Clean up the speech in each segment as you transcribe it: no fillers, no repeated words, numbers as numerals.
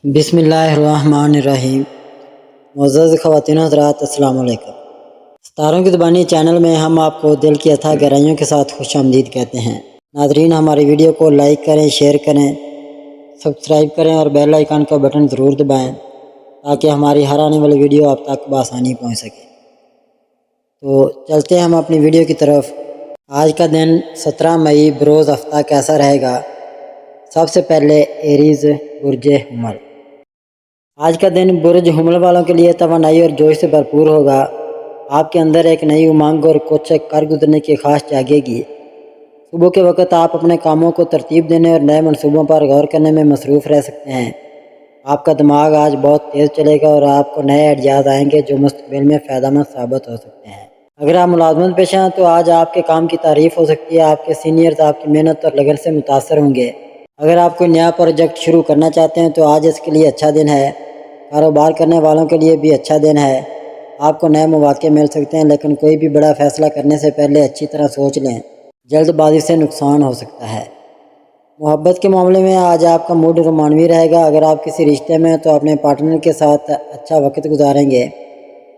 بسم اللہ الرحمن الرحیم۔ معزز خواتین و حضرات، السلام علیکم۔ ستاروں کی زبانی چینل میں ہم آپ کو دل کی اتھاہ گہرائیوں کے ساتھ خوش آمدید کہتے ہیں۔ ناظرین، ہماری ویڈیو کو لائک کریں، شیئر کریں، سبسکرائب کریں اور بیل آئیکن کا بٹن ضرور دبائیں تاکہ ہماری ہر آنے والی ویڈیو آپ تک بآسانی پہنچ سکے۔ تو چلتے ہیں ہم اپنی ویڈیو کی طرف۔ آج کا دن 17 مئی بروز ہفتہ کیسا رہے گا؟ سب سے پہلے ایریز برج حمل۔ آج کا دن برج حمل والوں کے لیے توانائی اور جوش سے بھرپور ہوگا۔ آپ کے اندر ایک نئی امنگ اور کچھ کر گزرنے کی خواہش جاگے گی۔ صبح کے وقت آپ اپنے کاموں کو ترتیب دینے اور نئے منصوبوں پر غور کرنے میں مصروف رہ سکتے ہیں۔ آپ کا دماغ آج بہت تیز چلے گا اور آپ کو نئے آئیڈیاز آئیں گے جو مستقبل میں فائدہ مند ثابت ہو سکتے ہیں۔ اگر آپ ملازمت پیشہ ہیں تو آج آپ کے کام کی تعریف ہو سکتی ہے۔ آپ کے سینئرز آپ کی محنت اور لگن سے متاثر ہوں گے۔ اگر آپ کوئی نیا پروجیکٹ شروع کرنا چاہتے ہیں تو آج اس کے لیے اچھا دن ہے۔ کاروبار کرنے والوں کے لیے بھی اچھا دن ہے۔ آپ کو نئے مواقع مل سکتے ہیں، لیکن کوئی بھی بڑا فیصلہ کرنے سے پہلے اچھی طرح سوچ لیں، جلد بازی سے نقصان ہو سکتا ہے۔ محبت کے معاملے میں آج آپ کا موڈ رومانوی رہے گا۔ اگر آپ کسی رشتے میں ہیں تو اپنے پارٹنر کے ساتھ اچھا وقت گزاریں گے۔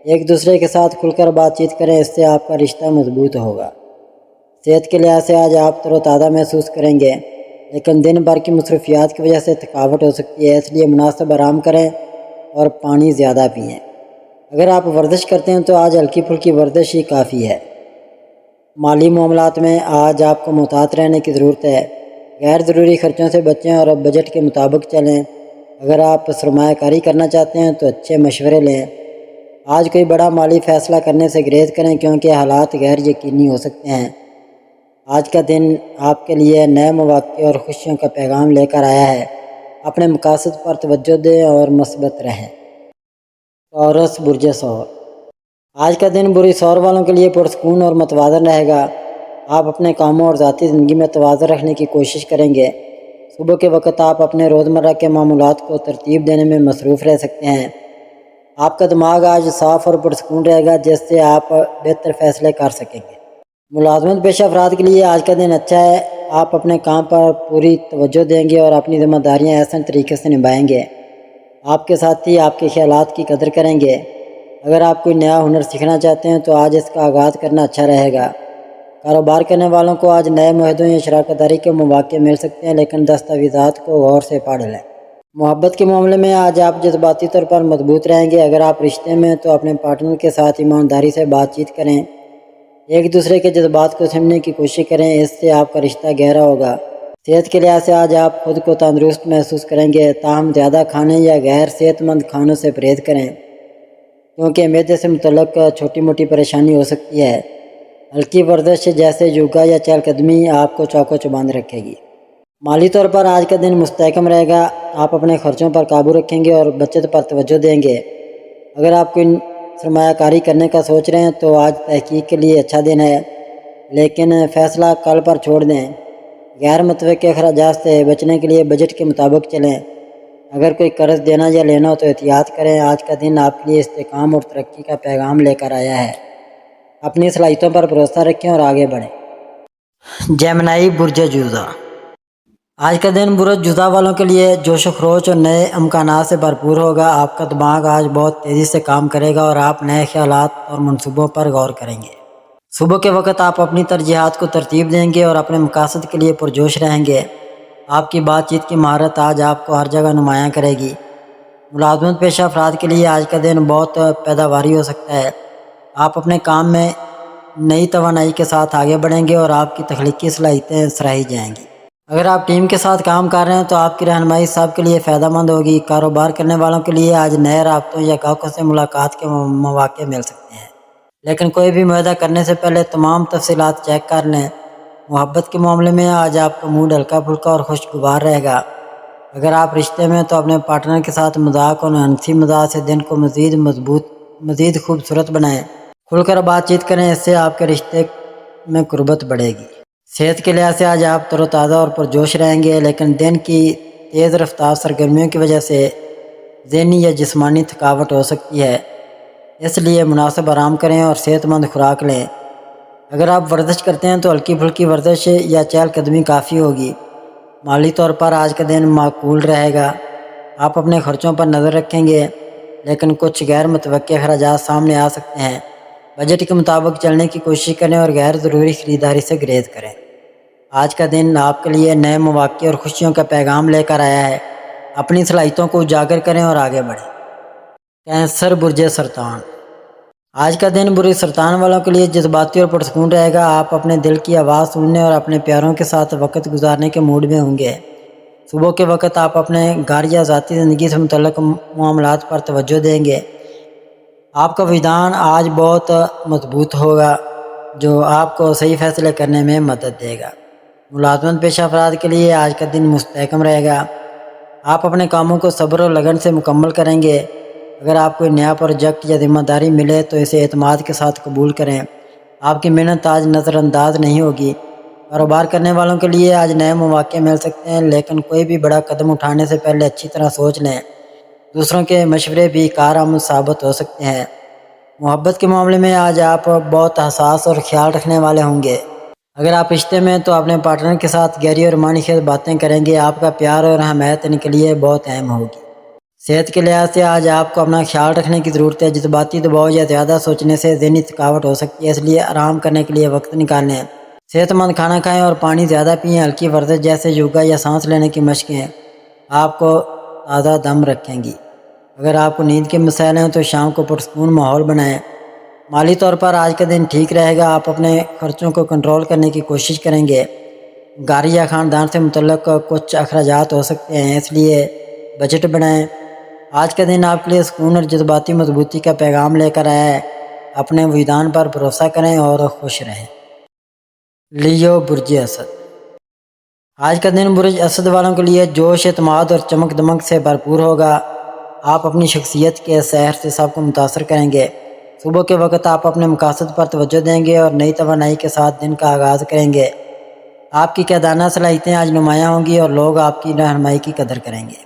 ایک دوسرے کے ساتھ کھل کر بات چیت کریں، اس سے آپ کا رشتہ مضبوط ہوگا۔ صحت کے لحاظ سے آج آپ تر و تازہ محسوس کریں گے، لیکن دن بھر کی مصروفیات کی وجہ سے تھکاوٹ ہو سکتی ہے، اس لیے مناسب آرام کریں اور پانی زیادہ پئیں۔ اگر آپ ورزش کرتے ہیں تو آج ہلکی پھلکی ورزش ہی کافی ہے۔ مالی معاملات میں آج آپ کو محتاط رہنے کی ضرورت ہے۔ غیر ضروری خرچوں سے بچیں اور بجٹ کے مطابق چلیں۔ اگر آپ سرمایہ کاری کرنا چاہتے ہیں تو اچھے مشورے لیں۔ آج کوئی بڑا مالی فیصلہ کرنے سے گریز کریں کیونکہ حالات غیر یقینی ہو سکتے ہیں۔ آج کا دن آپ کے لیے نئے مواقع اور خوشیوں کا پیغام لے کر آیا ہے۔ اپنے مقاصد پر توجہ دیں اور مثبت رہیں۔ ٹورس برج ثور۔ آج کا دن برج ثور والوں کے لیے پرسکون اور متوازن رہے گا۔ آپ اپنے کاموں اور ذاتی زندگی میں توازن رکھنے کی کوشش کریں گے۔ صبح کے وقت آپ اپنے روزمرہ کے معمولات کو ترتیب دینے میں مصروف رہ سکتے ہیں۔ آپ کا دماغ آج صاف اور پرسکون رہے گا، جس سے آپ بہتر فیصلے کر سکیں گے۔ ملازمت پیشہ افراد کے لیے آج کا دن اچھا ہے۔ آپ اپنے کام پر پوری توجہ دیں گے اور اپنی ذمہ داریاں احسن طریقے سے نبھائیں گے۔ آپ کے ساتھی آپ کے خیالات کی قدر کریں گے۔ اگر آپ کوئی نیا ہنر سیکھنا چاہتے ہیں تو آج اس کا آغاز کرنا اچھا رہے گا۔ کاروبار کرنے والوں کو آج نئے معاہدوں یا شراکت داری کے مواقع مل سکتے ہیں، لیکن دستاویزات کو غور سے پڑھ لیں۔ محبت کے معاملے میں آج آپ جذباتی طور پر مضبوط رہیں گے۔ اگر آپ رشتے میں ہیں تو اپنے پارٹنر کے ساتھ ایمانداری سے بات چیت کریں۔ ایک دوسرے کے جذبات کو سمجھنے کی کوشش کریں، اس سے آپ کا رشتہ گہرا ہوگا۔ صحت کے لحاظ سے آج آپ خود کو تندرست محسوس کریں گے، تاہم زیادہ کھانے یا غیر صحت مند کھانوں سے پرہیز کریں کیونکہ معدے سے متعلق چھوٹی موٹی پریشانی ہو سکتی ہے۔ ہلکی ورزش جیسے یوگا یا چہل قدمی آپ کو چوکو چوبند رکھے گی۔ مالی طور پر آج کا دن مستحکم رہے گا۔ آپ اپنے خرچوں پر قابو رکھیں گے اور بچت پر توجہ دیں گے۔ اگر آپ کوئی سرمایہ کاری کرنے کا سوچ رہے ہیں تو آج تحقیق کے لیے اچھا دن ہے، لیکن فیصلہ کل پر چھوڑ دیں۔ غیر متوقع اخراجات سے بچنے کے لیے بجٹ کے مطابق چلیں۔ اگر کوئی قرض دینا یا لینا ہو تو احتیاط کریں۔ آج کا دن آپ کے لیے استحکام اور ترقی کا پیغام لے کر آیا ہے۔ اپنی صلاحیتوں پر بھروسہ رکھیں اور آگے بڑھیں۔ جیمنائی برج جوزا۔ آج کا دن برج جوزا والوں کے لیے جوش و خروش اور نئے امکانات سے بھرپور ہوگا۔ آپ کا دماغ آج بہت تیزی سے کام کرے گا اور آپ نئے خیالات اور منصوبوں پر غور کریں گے۔ صبح کے وقت آپ اپنی ترجیحات کو ترتیب دیں گے اور اپنے مقاصد کے لیے پرجوش رہیں گے۔ آپ کی بات چیت کی مہارت آج آپ کو ہر جگہ نمایاں کرے گی۔ ملازمت پیشہ افراد کے لیے آج کا دن بہت پیداواری ہو سکتا ہے۔ آپ اپنے کام میں نئی توانائی کے ساتھ آگے بڑھیں گے اور آپ کی تخلیقی صلاحیتیں سراہی جائیں گی۔ اگر آپ ٹیم کے ساتھ کام کر رہے ہیں تو آپ کی رہنمائی سب کے لیے فائدہ مند ہوگی۔ کاروبار کرنے والوں کے لیے آج نئے رابطوں یا گاہکوں سے ملاقات کے مواقع مل سکتے ہیں، لیکن کوئی بھی معاہدہ کرنے سے پہلے تمام تفصیلات چیک کر لیں۔ محبت کے معاملے میں آج آپ کا موڈ ہلکا پھلکا اور خوشگوار رہے گا۔ اگر آپ رشتے میں ہیں تو اپنے پارٹنر کے ساتھ مذاق اور ہنسی مزاح سے دن کو مزید خوبصورت بنائیں۔ کھل کر بات چیت کریں، اس سے آپ کے رشتے میں قربت بڑھے گی۔ صحت کے لحاظ سے آج آپ تر و تازہ اور پرجوش رہیں گے، لیکن دن کی تیز رفتار سرگرمیوں کی وجہ سے ذہنی یا جسمانی تھکاوٹ ہو سکتی ہے، اس لیے مناسب آرام کریں اور صحت مند خوراک لیں۔ اگر آپ ورزش کرتے ہیں تو ہلکی پھلکی ورزش یا چہل قدمی کافی ہوگی۔ مالی طور پر آج کا دن معقول رہے گا۔ آپ اپنے خرچوں پر نظر رکھیں گے، لیکن کچھ غیر متوقع اخراجات سامنے آ سکتے ہیں۔ بجٹ کے مطابق چلنے کی کوشش کریں اور غیر ضروری خریداری سے گریز کریں۔ آج کا دن آپ کے لیے نئے مواقع اور خوشیوں کا پیغام لے کر آیا ہے۔ اپنی صلاحیتوں کو اجاگر کریں اور آگے بڑھیں۔ کینسر برج سرطان۔ آج کا دن برج سرطان والوں کے لیے جذباتی اور پرسکون رہے گا۔ آپ اپنے دل کی آواز سننے اور اپنے پیاروں کے ساتھ وقت گزارنے کے موڈ میں ہوں گے۔ صبح کے وقت آپ اپنے گھر یا ذاتی زندگی سے متعلق معاملات پر توجہ دیں گے۔ آپ کا وجدان آج بہت مضبوط ہوگا، جو آپ کو صحیح فیصلے کرنے میں مدد دے گا۔ ملازمت پیشہ افراد کے لیے آج کا دن مستحکم رہے گا۔ آپ اپنے کاموں کو صبر اور لگن سے مکمل کریں گے۔ اگر آپ کوئی نیا پروجیکٹ یا ذمہ داری ملے تو اسے اعتماد کے ساتھ قبول کریں۔ آپ کی محنت آج نظر انداز نہیں ہوگی۔ کاروبار کرنے والوں کے لیے آج نئے مواقع مل سکتے ہیں، لیکن کوئی بھی بڑا قدم اٹھانے سے پہلے اچھی طرح سوچ لیں۔ دوسروں کے مشورے بھی کارآمد ثابت ہو سکتے ہیں۔ محبت کے معاملے میں آج آپ بہت حساس اور خیال رکھنے والے ہوں گے۔ اگر آپ رشتے میں تو اپنے پارٹنر کے ساتھ گہری اور معنی خیز باتیں کریں گے۔ آپ کا پیار اور حمایت ان کے لیے بہت اہم ہوگی۔ صحت کے لحاظ سے آج آپ کو اپنا خیال رکھنے کی ضرورت ہے۔ جذباتی دباؤ یا زیادہ سوچنے سے ذہنی تھکاوٹ ہو سکتی ہے، اس لیے آرام کرنے کے لیے وقت نکالیں۔ صحت مند کھانا کھائیں اور پانی زیادہ پئیں۔ ہلکی ورزش جیسے یوگا یا سانس لینے کی مشقیں آپ کو تازہ دم رکھیں گی۔ اگر آپ کو نیند کے مسائل ہیں تو شام کو پرسکون ماحول بنائیں۔ مالی طور پر آج کا دن ٹھیک رہے گا۔ آپ اپنے خرچوں کو کنٹرول کرنے کی کوشش کریں گے۔ گھر یا خاندان سے متعلق کچھ اخراجات ہو سکتے ہیں، اس لیے بجٹ بنائیں۔ آج کا دن آپ کے لیے سکون اور جذباتی مضبوطی کا پیغام لے کر آیا ہے۔ اپنے وجدان پر بھروسہ کریں اور خوش رہیں۔ لیو برج اسد۔ آج کا دن برج اسد والوں کے لیے جوش، اعتماد اور چمک دمک سے بھرپور ہوگا۔ آپ اپنی شخصیت کے سحر سے سب کو متاثر کریں گے۔ صبح کے وقت آپ اپنے مقاصد پر توجہ دیں گے اور نئی توانائی کے ساتھ دن کا آغاز کریں گے۔ آپ کی قیادانہ صلاحیتیں آج نمایاں ہوں گی اور لوگ آپ کی رہنمائی کی قدر کریں گے۔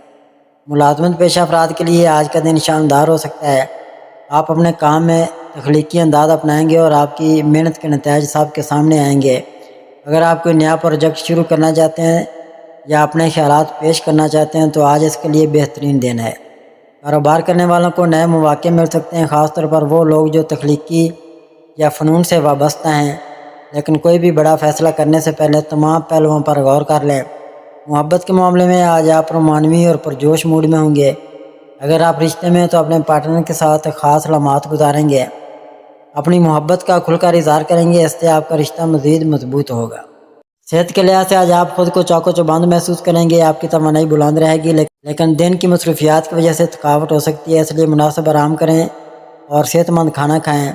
ملازمت پیشہ افراد کے لیے آج کا دن شاندار ہو سکتا ہے۔ آپ اپنے کام میں تخلیقی انداز اپنائیں گے اور آپ کی محنت کے نتائج سب کے سامنے آئیں گے۔ اگر آپ کوئی نیا پروجیکٹ شروع کرنا چاہتے ہیں یا اپنے خیالات پیش کرنا چاہتے ہیں تو آج اس کے لیے بہترین دن ہے۔ کاروبار کرنے والوں کو نئے مواقع مل سکتے ہیں، خاص طور پر وہ لوگ جو تخلیقی یا فنون سے وابستہ ہیں۔ لیکن کوئی بھی بڑا فیصلہ کرنے سے پہلے تمام پہلوؤں پر غور کر لیں۔ محبت کے معاملے میں آج آپ رومانوی اور پرجوش موڈ میں ہوں گے۔ اگر آپ رشتے میں تو اپنے پارٹنر کے ساتھ خاص لمحات گزاریں گے۔ اپنی محبت کا کھل کر اظہار کریں گے، اس سے آپ کا رشتہ مزید مضبوط ہوگا۔ صحت کے لحاظ سے آج آپ خود کو چاق و چوبند محسوس کریں گے۔ آپ کی توانائی بلند رہے گی، لیکن دن کی مصروفیات کی وجہ سے تھکاوٹ ہو سکتی ہے، اس لیے مناسب آرام کریں اور صحت مند کھانا کھائیں۔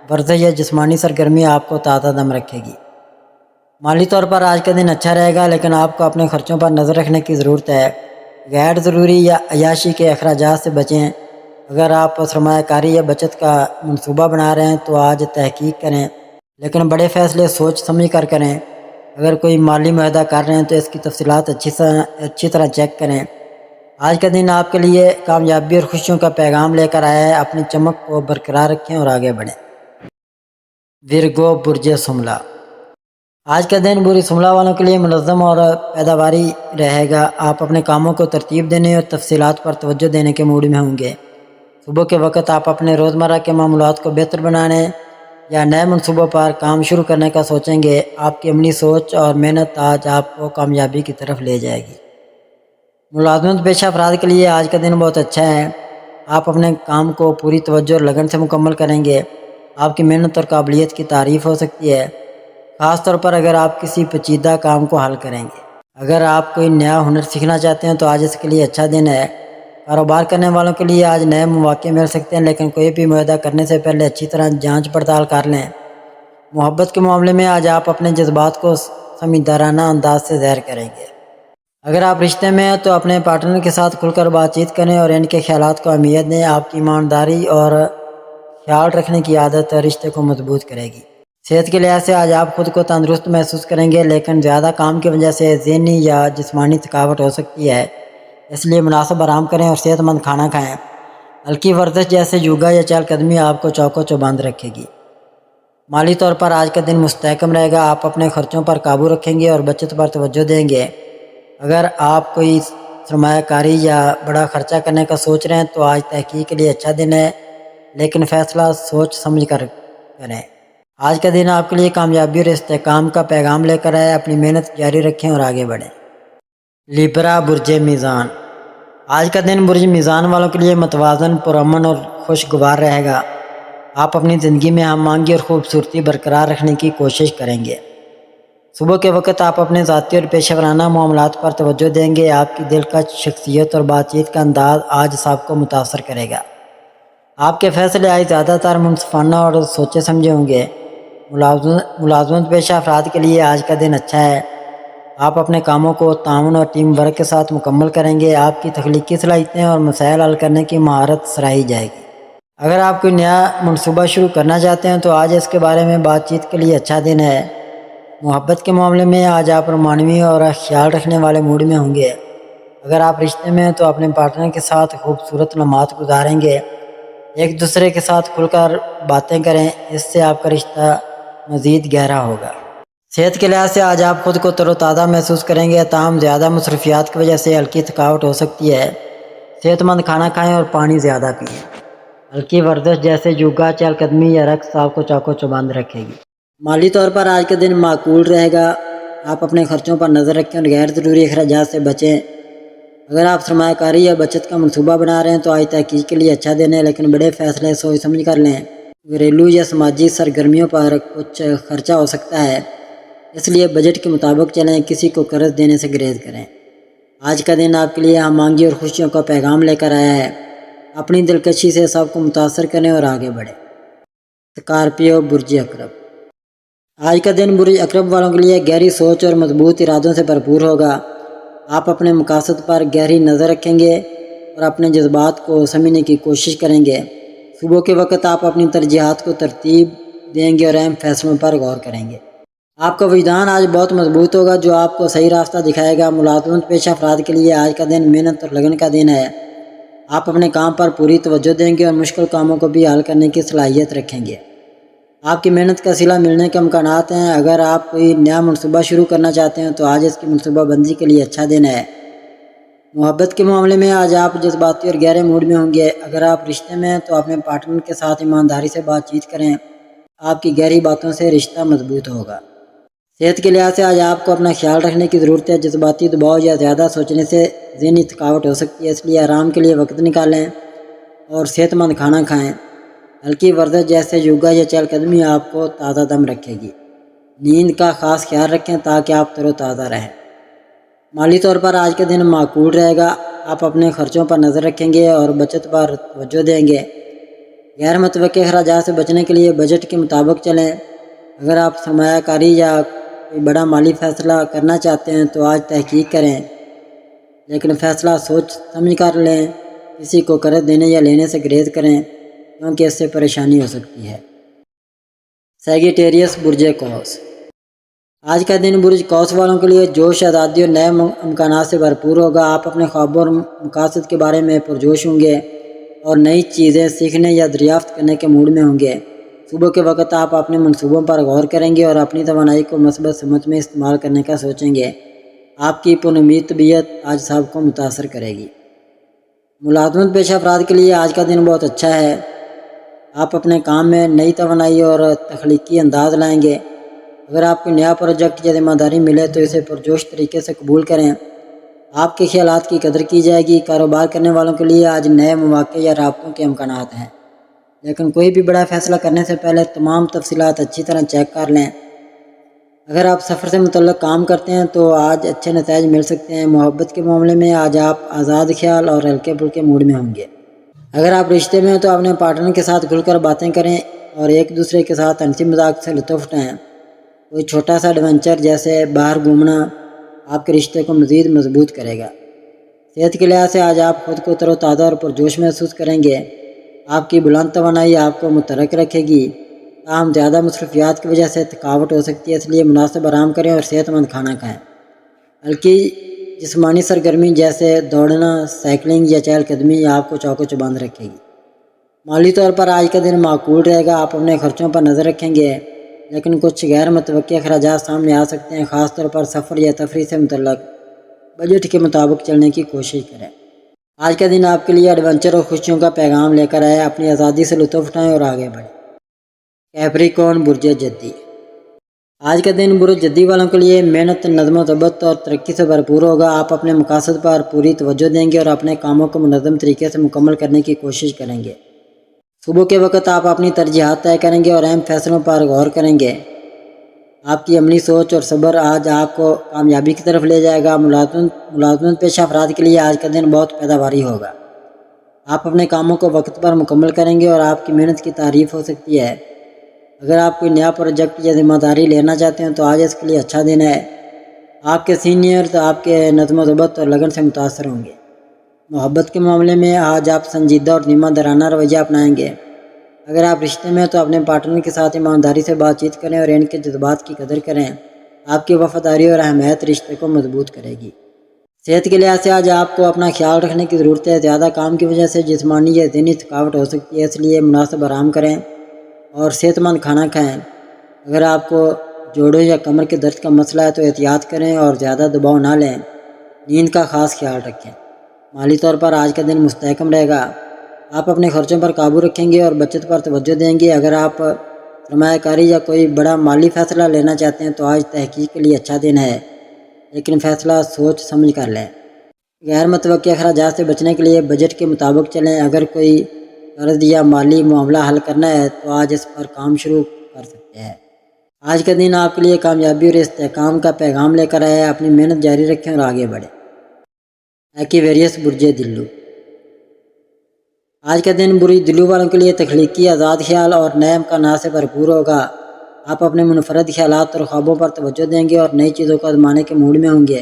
ورزش یا جسمانی سرگرمی آپ کو تازہ دم رکھے گی۔ مالی طور پر آج کا دن اچھا رہے گا، لیکن آپ کو اپنے خرچوں پر نظر رکھنے کی ضرورت ہے۔ غیر ضروری یا عیاشی کے اخراجات سے بچیں۔ اگر آپ سرمایہ کاری یا بچت کا منصوبہ بنا رہے ہیں تو آج تحقیق کریں، لیکن بڑے فیصلے سوچ سمجھ کر کریں۔ اگر کوئی مالی معاہدہ کر رہے ہیں تو اس کی تفصیلات اچھی طرح چیک کریں۔ آج کا دن آپ کے لیے کامیابی اور خوشیوں کا پیغام لے کر آیا ہے۔ اپنی چمک کو برقرار رکھیں اور آگے بڑھیں۔ ورگو برج شملہ۔ آج کا دن برج شملہ والوں کے لیے منظم اور پیداواری رہے گا۔ آپ اپنے کاموں کو ترتیب دینے اور تفصیلات پر توجہ دینے کے موڈ میں ہوں گے۔ صبح کے وقت آپ اپنے روزمرہ کے معاملات کو بہتر بنانے یا نئے منصوبوں پر کام شروع کرنے کا سوچیں گے۔ آپ کی عملی سوچ اور محنت آج آپ کو کامیابی کی طرف لے جائے گی۔ ملازمت پیشہ افراد کے لیے آج کا دن بہت اچھا ہے۔ آپ اپنے کام کو پوری توجہ اور لگن سے مکمل کریں گے۔ آپ کی محنت اور قابلیت کی تعریف ہو سکتی ہے، خاص طور پر اگر آپ کسی پیچیدہ کام کو حل کریں گے۔ اگر آپ کوئی نیا ہنر سیکھنا چاہتے ہیں تو آج اس کے لیے اچھا دن ہے۔ کاروبار کرنے والوں کے لیے آج نئے مواقع مل سکتے ہیں، لیکن کوئی بھی معاہدہ کرنے سے پہلے اچھی طرح جانچ پڑتال کر لیں۔ محبت کے معاملے میں آج آپ اپنے جذبات کو سمجھدارانہ انداز سے ظاہر کریں گے۔ اگر آپ رشتے میں ہیں تو اپنے پارٹنر کے ساتھ کھل کر بات چیت کریں اور ان کے خیالات کو اہمیت دیں۔ آپ کی ایمانداری اور خیال رکھنے کی عادت رشتے کو مضبوط کرے گی۔ صحت کے لحاظ سے آج آپ خود کو تندرست محسوس کریں گے، لیکن زیادہ کام کی وجہ سے ذہنی یا جسمانی تھکاوٹ ہو سکتی ہے، اس لیے مناسب آرام کریں اور صحت مند کھانا کھائیں۔ ہلکی ورزش جیسے یوگا یا چہل قدمی آپ کو چوک و چوبند رکھے گی۔ مالی طور پر آج کا دن مستحکم رہے گا۔ آپ اپنے خرچوں پر قابو رکھیں گے اور بچت پر توجہ دیں گے۔ اگر آپ کوئی سرمایہ کاری یا بڑا خرچہ کرنے کا سوچ رہے ہیں تو آج تحقیق کے لیے اچھا دن ہے، لیکن فیصلہ سوچ سمجھ کر کریں۔ آج کا دن آپ کے لیے کامیابی اور استحکام کا پیغام لے کر آئے۔ اپنی محنت جاری رکھیں اور آگے بڑھیں۔ لیبرا برج میزان، آج کا دن برج میزان والوں کے لیے متوازن، پرامن اور خوشگوار رہے گا۔ آپ اپنی زندگی میں ہم آہنگی اور خوبصورتی برقرار رکھنے کی کوشش کریں گے۔ صبح کے وقت آپ اپنے ذاتی اور پیشہ ورانہ معاملات پر توجہ دیں گے۔ آپ کی دلکش شخصیت اور بات چیت کا انداز آج سب کو متاثر کرے گا۔ آپ کے فیصلے آج زیادہ تر منصفانہ اور سوچے سمجھے ہوں گے۔ ملازمت پیشہ افراد کے لیے آج کا دن اچھا ہے۔ آپ اپنے کاموں کو تعاون اور ٹیم ورک کے ساتھ مکمل کریں گے۔ آپ کی تخلیقی صلاحیتیں اور مسائل حل کرنے کی مہارت سراہی جائے گی۔ اگر آپ کوئی نیا منصوبہ شروع کرنا چاہتے ہیں تو آج اس کے بارے میں بات چیت کے لیے اچھا دن ہے۔ محبت کے معاملے میں آج آپ رومانوی اور خیال رکھنے والے موڈ میں ہوں گے۔ اگر آپ رشتے میں ہیں تو اپنے پارٹنر کے ساتھ خوبصورت لمحات گزاریں گے۔ ایک دوسرے کے ساتھ کھل کر باتیں کریں، اس سے آپ کا رشتہ مزید گہرا ہوگا۔ صحت کے لحاظ سے آج آپ خود کو تر و تازہ محسوس کریں گے، تاہم زیادہ مصروفیات کی وجہ سے ہلکی تھکاوٹ ہو سکتی ہے۔ صحت مند کھانا کھائیں اور پانی زیادہ پئیں۔ ہلکی ورزش جیسے یوگا، چہل قدمی یا رقص آپ کو چاقو چبند رکھے گی۔ مالی طور پر آج کا دن معقول رہے گا۔ آپ اپنے خرچوں پر نظر رکھیں اور غیر ضروری اخراجات سے بچیں۔ اگر آپ سرمایہ کاری یا بچت کا منصوبہ بنا رہے ہیں تو آج تحقیق کے لیے اچھا دن ہے، لیکن بڑے فیصلے سوچ سمجھ کر لیں۔ گھریلو یا سماجی سرگرمیوں پر کچھ خرچہ ہو سکتا ہے، اس لیے بجٹ کے مطابق چلیں، کسی کو قرض دینے سے گریز کریں۔ آج کا دن آپ کے لیے ہم آہنگی اور خوشیوں کا پیغام لے کر آیا ہے۔ اپنی دلکشی سے سب کو متاثر کریں اور آگے بڑھیں۔ اسکارپیو برج عقرب، آج کا دن برج عقرب والوں کے لیے گہری سوچ اور مضبوط ارادوں سے بھرپور ہوگا۔ آپ اپنے مقاصد پر گہری نظر رکھیں گے اور اپنے جذبات کو سمجھنے کی کوشش کریں گے۔ صبح کے وقت آپ اپنی ترجیحات کو ترتیب دیں گے اور اہم فیصلوں پر غور کریں گے۔ آپ کا وجدان آج بہت مضبوط ہوگا جو آپ کو صحیح راستہ دکھائے گا۔ ملازمت پیشہ افراد کے لیے آج کا دن محنت اور لگن کا دن ہے۔ آپ اپنے کام پر پوری توجہ دیں گے اور مشکل کاموں کو بھی حل کرنے کی صلاحیت رکھیں گے۔ آپ کی محنت کا صلہ ملنے کے امکانات ہیں۔ اگر آپ کوئی نیا منصوبہ شروع کرنا چاہتے ہیں تو آج اس کی منصوبہ بندی کے لیے اچھا دن ہے۔ محبت کے معاملے میں آج آپ جذباتی اور گہرے موڈ میں ہوں گے۔ اگر آپ رشتے میں ہیں تو اپنے پارٹنر کے ساتھ ایمانداری سے بات چیت کریں، آپ کی گہری باتوں سے رشتہ مضبوط ہوگا۔ صحت کے لحاظ سے آج آپ کو اپنا خیال رکھنے کی ضرورت ہے۔ جذباتی دباؤ یا زیادہ سوچنے سے ذہنی تھکاوٹ ہو سکتی ہے، اس لیے آرام کے لیے وقت نکالیں اور صحت مند کھانا کھائیں۔ ہلکی ورزش جیسے یوگا یا چہل قدمی آپ کو تازہ دم رکھے گی۔ نیند کا خاص خیال رکھیں تاکہ آپ تر و تازہ رہیں۔ مالی طور پر آج کا دن معقول رہے گا۔ آپ اپنے خرچوں پر نظر رکھیں گے اور بچت پر توجہ دیں گے۔ غیر متوقع اخراجات سے بچنے کے لیے بجٹ کے مطابق چلیں۔ اگر آپ سرمایہ کاری یا کوئی بڑا مالی فیصلہ کرنا چاہتے ہیں تو آج تحقیق کریں، لیکن فیصلہ سوچ سمجھ کر لیں۔ کسی کو قرض دینے یا لینے سے گریز کریں کیونکہ اس سے پریشانی ہو سکتی ہے۔ سیگیٹیریس برج قوس، آج کا دن برج قوس والوں کے لیے جوش، آزادی اور نئے امکانات سے بھرپور ہوگا۔ آپ اپنے خوابوں اور مقاصد کے بارے میں پرجوش ہوں گے اور نئی چیزیں سیکھنے یا دریافت کرنے کے موڈ میں ہوں گے۔ صبح کے وقت آپ اپنے منصوبوں پر غور کریں گے اور اپنی توانائی کو مثبت سمت میں استعمال کرنے کا سوچیں گے۔ آپ کی پرامید طبیعت آج سب کو متاثر کرے گی۔ ملازمت پیشہ افراد کے لیے آج کا دن بہت اچھا ہے۔ آپ اپنے کام میں نئی توانائی اور تخلیقی انداز لائیں گے۔ اگر آپ کو نیا پروجیکٹ یا ذمہ داری ملے تو اسے پرجوش طریقے سے قبول کریں۔ آپ کے خیالات کی قدر کی جائے گی۔ کاروبار کرنے والوں کے لیے آج نئے مواقع یا رابطوں کے امکانات ہیں، لیکن کوئی بھی بڑا فیصلہ کرنے سے پہلے تمام تفصیلات اچھی طرح چیک کر لیں۔ اگر آپ سفر سے متعلق کام کرتے ہیں تو آج اچھے نتائج مل سکتے ہیں۔ محبت کے معاملے میں آج آپ آزاد خیال اور ہلکے پھلکے موڈ میں ہوں گے۔ اگر آپ رشتے میں ہیں تو اپنے پارٹنر کے ساتھ کھل کر باتیں کریں اور ایک دوسرے کے ساتھ ہنسی مذاق سے لطف اٹھائیں۔ کوئی چھوٹا سا ایڈونچر جیسے باہر گھومنا آپ کے رشتے کو مزید مضبوط کرے گا۔ صحت کے لحاظ سے آج آپ خود کو تر و تازہ اور پرجوش محسوس کریں گے۔ آپ کی بلند توانائی آپ کو متحرک رکھے گی، تاہم زیادہ مصروفیات کی وجہ سے تھکاوٹ ہو سکتی ہے، اس لیے مناسب آرام کریں اور صحت مند کھانا کھائیں۔ ہلکی جسمانی سرگرمی جیسے دوڑنا، سائیکلنگ یا چہل قدمی آپ کو چاقو چبند رکھے گی۔ مالی طور پر آج کا دن معقول رہے گا۔ آپ اپنے خرچوں پر نظر رکھیں گے، لیکن کچھ غیر متوقع اخراجات سامنے آ سکتے ہیں، خاص طور پر سفر یا تفریح سے متعلق۔ بجٹ کے مطابق چلنے کی کوشش کریں۔ آج کا دن آپ کے لیے ایڈونچر اور خوشیوں کا پیغام لے کر آئے، اپنی آزادی سے لطف اٹھائیں اور آگے بڑھیں۔ کیپریکارن برج جدی۔ آج کا دن برج جدی والوں کے لیے محنت، نظم و ضبط اور ترقی سے بھرپور ہوگا۔ آپ اپنے مقاصد پر پوری توجہ دیں گے اور اپنے کاموں کو منظم طریقے سے مکمل کرنے کی کوشش کریں گے۔ صبح کے وقت آپ اپنی ترجیحات طے کریں گے اور اہم فیصلوں پر غور کریں گے۔ آپ کی عملی سوچ اور صبر آج آپ کو کامیابی کی طرف لے جائے گا۔ ملازمت پیشہ افراد کے لیے آج کا دن بہت پیداواری ہوگا۔ آپ اپنے کاموں کو وقت پر مکمل کریں گے اور آپ کی محنت کی تعریف ہو سکتی ہے۔ اگر آپ کوئی نیا پروجیکٹ یا ذمہ داری لینا چاہتے ہیں تو آج اس کے لیے اچھا دن ہے۔ آپ کے سینئرز آپ کے نظم و ضبط اور لگن سے متاثر ہوں گے۔ محبت کے معاملے میں آج آپ سنجیدہ اور ذمہ دارانہ رویہ اپنائیں گے۔ اگر آپ رشتے میں تو اپنے پارٹنر کے ساتھ ایمانداری سے بات چیت کریں اور ان کے جذبات کی قدر کریں۔ آپ کی وفاداری اور اہمیت رشتے کو مضبوط کرے گی۔ صحت کے لحاظ سے آج آپ کو اپنا خیال رکھنے کی ضرورت ہے۔ زیادہ کام کی وجہ سے جسمانی یا ذہنی تھکاوٹ ہو سکتی ہے، اس لیے مناسب آرام کریں اور صحت مند کھانا کھائیں۔ اگر آپ کو جوڑوں یا کمر کے درد کا مسئلہ ہے تو احتیاط کریں اور زیادہ دباؤ نہ لیں۔ نیند کا خاص خیال رکھیں۔ مالی طور پر آج کا دن مستحکم رہے گا۔ آپ اپنے خرچوں پر قابو رکھیں گے اور بچت پر توجہ دیں گے۔ اگر آپ سرمایہ کاری یا کوئی بڑا مالی فیصلہ لینا چاہتے ہیں تو آج تحقیق کے لیے اچھا دن ہے، لیکن فیصلہ سوچ سمجھ کر لیں۔ غیر متوقع اخراجات سے بچنے کے لیے بجٹ کے مطابق چلیں۔ اگر کوئی قرض یا مالی معاملہ حل کرنا ہے تو آج اس پر کام شروع کر سکتے ہیں۔ آج کا دن آپ کے لیے کامیابی اور استحکام کا پیغام لے کر آیا ہے۔ اپنی محنت جاری رکھیں اور آگے بڑھیں۔ ایکویریس برج دلو۔ آج کا دن برج دلو والوں کے لیے تخلیقی، آزاد خیال اور نئے امکانات سے بھرپور ہوگا۔ آپ اپنے منفرد خیالات اور خوابوں پر توجہ دیں گے اور نئی چیزوں کو آزمانے کے موڈ میں ہوں گے۔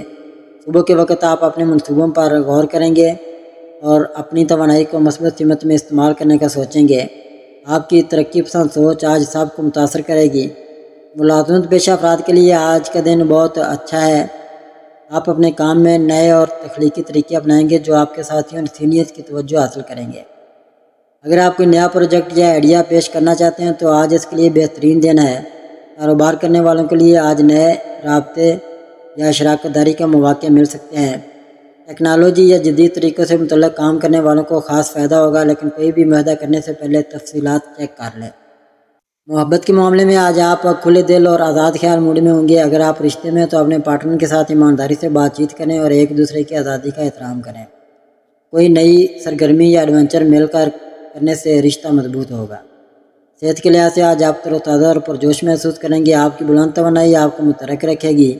صبح کے وقت آپ اپنے منصوبوں پر غور کریں گے اور اپنی توانائی کو مثبت سمت میں استعمال کرنے کا سوچیں گے۔ آپ کی ترقی پسند سوچ آج سب کو متاثر کرے گی۔ ملازمت پیشہ افراد کے لیے آج کا دن بہت اچھا ہے۔ آپ اپنے کام میں نئے اور تخلیقی طریقے اپنائیں گے جو آپ کے ساتھیوں اور سینئرز کی توجہ حاصل کریں گے۔ اگر آپ کوئی نیا پروجیکٹ یا آئیڈیا پیش کرنا چاہتے ہیں تو آج اس کے لیے بہترین دن ہے۔ کاروبار کرنے والوں کے لیے آج نئے رابطے یا شراکت داری کا مواقع مل سکتے ہیں۔ ٹیکنالوجی یا جدید طریقوں سے متعلق کام کرنے والوں کو خاص فائدہ ہوگا، لیکن کوئی بھی معاہدہ کرنے سے پہلے تفصیلات چیک کر لیں۔ محبت کے معاملے میں آج آپ کھلے دل اور آزاد خیال موڈ میں ہوں گے۔ اگر آپ رشتے میں تو اپنے پارٹنر کے ساتھ ایمانداری سے بات چیت کریں اور ایک دوسرے کی آزادی کا احترام کریں۔ کوئی نئی سرگرمی یا ایڈونچر مل کر کرنے سے رشتہ مضبوط ہوگا۔ صحت کے لحاظ سے آج آپ تر و تازہ اور پرجوش محسوس کریں گے۔ آپ کی بلند توانائی آپ کو متحرک رکھے گی،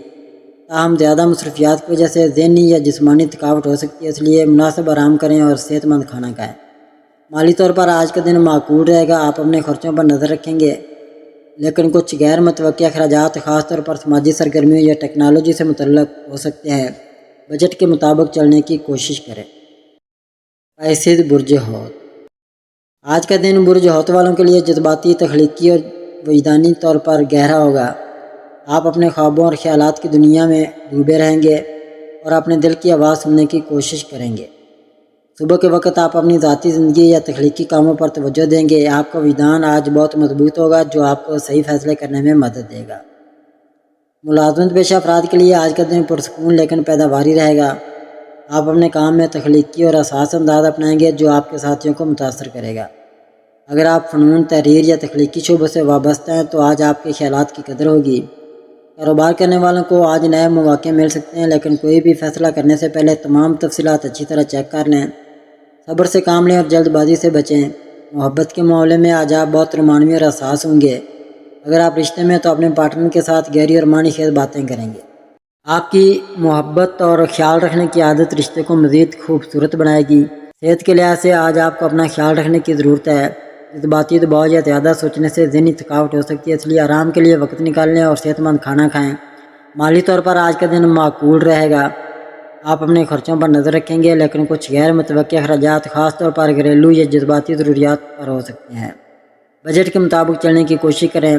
تاہم زیادہ مصروفیات کی وجہ سے ذہنی یا جسمانی تھکاوٹ ہو سکتی ہے، اس لیے مناسب آرام کریں اور صحت مند کھانا کھائیں۔ مالی طور پر آج کا دن معقول رہے گا۔ آپ اپنے خرچوں پر نظر رکھیں گے، لیکن کچھ غیر متوقع اخراجات خاص طور پر سماجی سرگرمیوں یا ٹیکنالوجی سے متعلق ہو سکتے ہیں۔ بجٹ کے مطابق چلنے کی کوشش کریں۔ پیسز برج حوت۔ آج کا دن برج حوت والوں کے لیے جذباتی، تخلیقی اور وجدانی طور پر گہرا ہوگا۔ آپ اپنے خوابوں اور خیالات کی دنیا میں ڈوبے رہیں گے اور اپنے دل کی آواز سننے کی کوشش کریں گے۔ صبح کے وقت آپ اپنی ذاتی زندگی یا تخلیقی کاموں پر توجہ دیں گے۔ آپ کا وجدان آج بہت مضبوط ہوگا جو آپ کو صحیح فیصلے کرنے میں مدد دے گا۔ ملازمت پیشہ افراد کے لیے آج کا دن پرسکون لیکن پیداواری رہے گا۔ آپ اپنے کام میں تخلیقی اور حساس انداز اپنائیں گے جو آپ کے ساتھیوں کو متاثر کرے گا۔ اگر آپ فنون، تحریر یا تخلیقی شعبوں سے وابستہ ہیں تو آج آپ کے خیالات کی قدر ہوگی۔ کاروبار کرنے والوں کو آج نئے مواقع مل سکتے ہیں، لیکن کوئی بھی فیصلہ کرنے سے پہلے تمام تفصیلات اچھی طرح چیک کر لیں۔ صبر سے کام لیں اور جلد بازی سے بچیں۔ محبت کے معاملے میں آج آپ بہت رومانوی اور حساس ہوں گے۔ اگر آپ رشتے میں تو اپنے پارٹنر کے ساتھ گہری اور معنی خیز باتیں کریں گے۔ آپ کی محبت اور خیال رکھنے کی عادت رشتے کو مزید خوبصورت بنائے گی۔ صحت کے لحاظ سے آج آپ کو اپنا خیال رکھنے کی ضرورت ہے۔ جذباتی دباؤ یا زیادہ سوچنے سے ذہنی تھکاوٹ ہو سکتی ہے، اس لیے آرام کے لیے وقت نکال لیں اور صحت مند کھانا کھائیں۔ مالی طور پر آج کا دن معقول رہے گا۔ آپ اپنے خرچوں پر نظر رکھیں گے، لیکن کچھ غیر متوقع اخراجات خاص طور پر گھریلو یا جذباتی ضروریات پر ہو سکتے ہیں۔ بجٹ کے مطابق چلنے کی کوشش کریں۔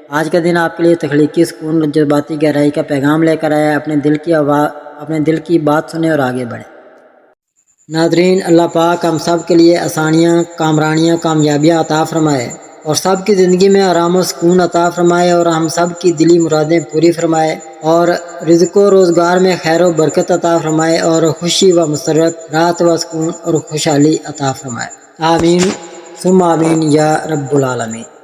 آج کا دن آپ کے لیے تخلیقی سکون اور جذباتی گہرائی کا پیغام لے کر آیا ہے۔ اپنے دل کی بات سنیں اور آگے بڑھیں۔ ناظرین، اللہ پاک ہم سب کے لیے آسانیاں، کامرانیاں، کامیابیاں عطا فرمائے۔ اور سب کی زندگی میں آرام و سکون عطا فرمائے اور ہم سب کی دلی مرادیں پوری فرمائے اور رزق و روزگار میں خیر و برکت عطا فرمائے اور خوشی و مسرت، راحت و سکون اور خوشحالی عطا فرمائے۔ آمین ثم آمین یا رب العالمین۔